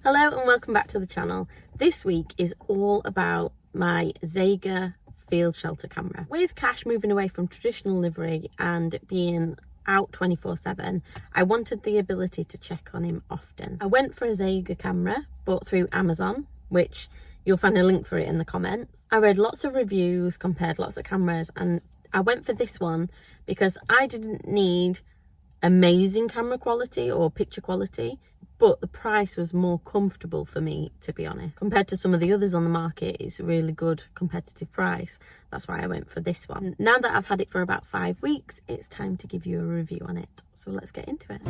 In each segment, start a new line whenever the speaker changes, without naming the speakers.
Hello and welcome back to the channel. This week is all about my Xega field shelter camera. With Cash moving away from traditional livery and being out 24/7, I wanted the ability to check on him often. I went for a Xega camera, bought through Amazon, which you'll find a link for it in the comments. I read lots of reviews, compared lots of cameras, and I went for this one because I didn't need amazing camera quality or picture quality, but the price was more comfortable for me, to be honest. Compared to some of the others on the market, it's a really good competitive price. That's why I went for this one. Now that I've had it for about 5 weeks, it's time to give you a review on it. So let's get into it.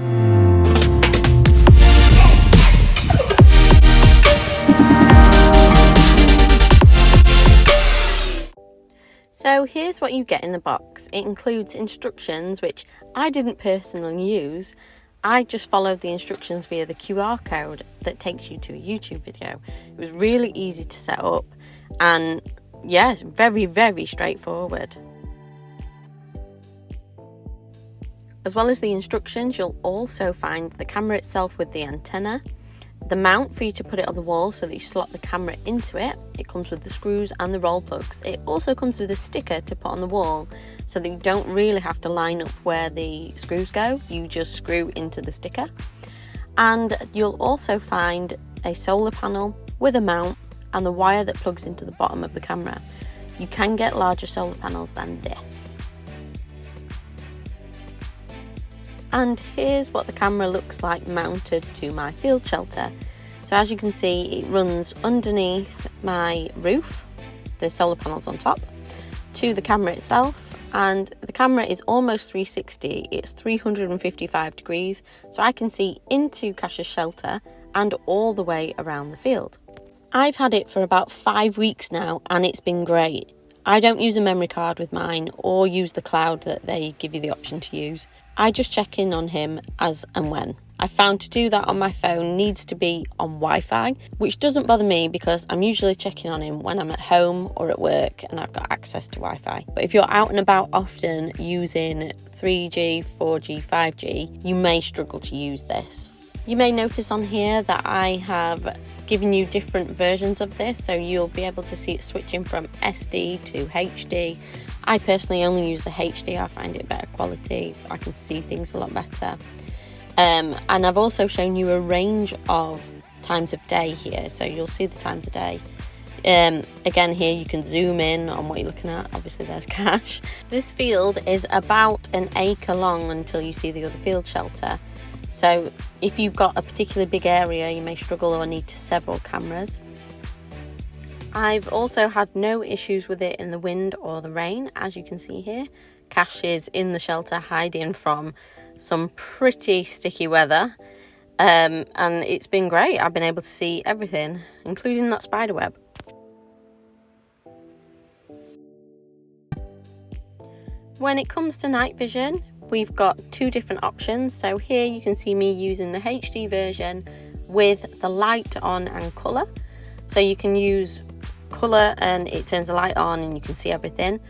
So here's what you get in the box. It includes instructions, which I didn't personally use. I just followed the instructions via the QR code that takes you to a YouTube video. It was really easy to set up and yeah, very, very straightforward. As well as the instructions, you'll also find the camera itself with the antenna, the mount for you to put it on the wall so that you slot the camera into it. It comes with the screws and the roll plugs. It also comes with a sticker to put on the wall so that you don't really have to line up where the screws go. You just screw into the sticker. And you'll also find a solar panel with a mount and the wire that plugs into the bottom of the camera. You can get larger solar panels than this. And here's what the camera looks like mounted to my field shelter. So as you can see, it runs underneath my roof, the solar panels on top, to the camera itself, and the camera is almost 360. It's 355 degrees, so I can see into Cash's shelter and all the way around the field. I've had it for about 5 weeks now and it's been great. I don't use a memory card with mine or use the cloud that they give you the option to use. I just check in on him as and when. I found to do that on my phone needs to be on Wi-Fi, which doesn't bother me because I'm usually checking on him when I'm at home or at work and I've got access to Wi-Fi. But if you're out and about often using 3G, 4G, 5G, you may struggle to use this. You may notice on here that I have given you different versions of this, so you'll be able to see it switching from SD to HD. I personally only use the HD. I find it better quality. I can see things a lot better. And I've also shown you a range of times of day here, so you'll see the times of day. Again, here you can zoom in on what you're looking at. Obviously there's Cash. This field is about an acre long until you see the other field shelter. So if you've got a particularly big area, you may struggle or need several cameras. I've also had no issues with it in the wind or the rain. As you can see here, Cash is in the shelter hiding from some pretty sticky weather. And it's been great. I've been able to see everything, including that spider web. When it comes to night vision, we've got 2 different options. So here you can see me using the HD version with the light on and colour. So you can use colour and it turns the light on and you can see everything.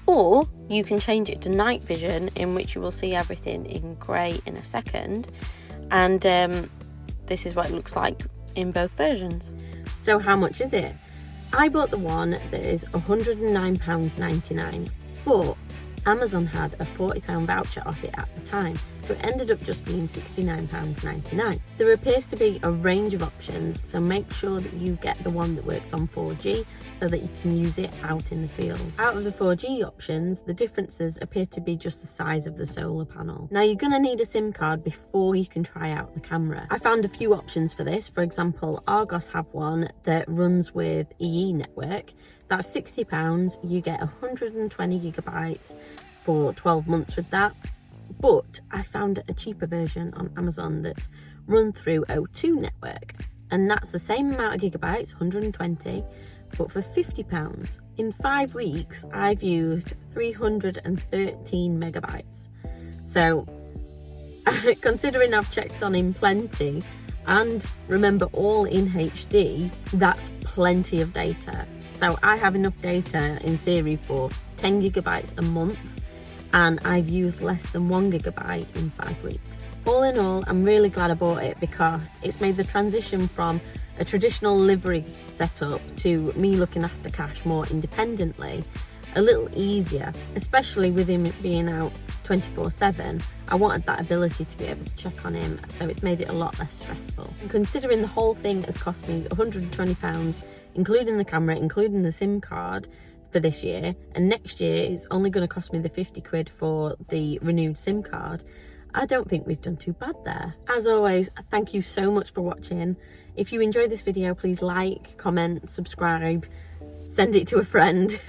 Or you can change it to night vision, in which you will see everything in grey in a second. And this is what it looks like in both versions. So how much is it? I bought the one that is £109.99, but Amazon had a £40 voucher off it at the time, so it ended up just being £69.99. There appears to be a range of options, so make sure that you get the one that works on 4G so that you can use it out in the field. Out of the 4G options, the differences appear to be just the size of the solar panel. Now you're going to need a SIM card before you can try out the camera. I found a few options for this. For example, Argos have one that runs with EE network. That's £60. You get 120 gigabytes for 12 months with that. But I found a cheaper version on Amazon that's run through O2 network. And that's the same amount of gigabytes, 120, but for £50. In 5 weeks, I've used 313 megabytes. So considering I've checked on him plenty and remember all in HD, that's plenty of data. So I have enough data in theory for 10 gigabytes a month, and I've used less than 1 gigabyte in 5 weeks. All in all, I'm really glad I bought it because it's made the transition from a traditional livery setup to me looking after Cash more independently a little easier, especially with him being out 24/7. I wanted that ability to be able to check on him, so it's made it a lot less stressful. And considering the whole thing has cost me £120, including the camera, including the SIM card for this year, and next year it's only going to cost me the 50 quid for the renewed SIM card, I don't think we've done too bad there. As always, thank you so much for watching. If you enjoyed this video, please like, comment, subscribe, send it to a friend.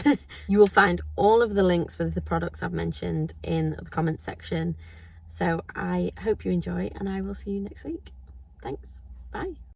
You will find all of the links for the products I've mentioned in the comments section. So I hope you enjoy, and I will see you next week. Thanks. Bye.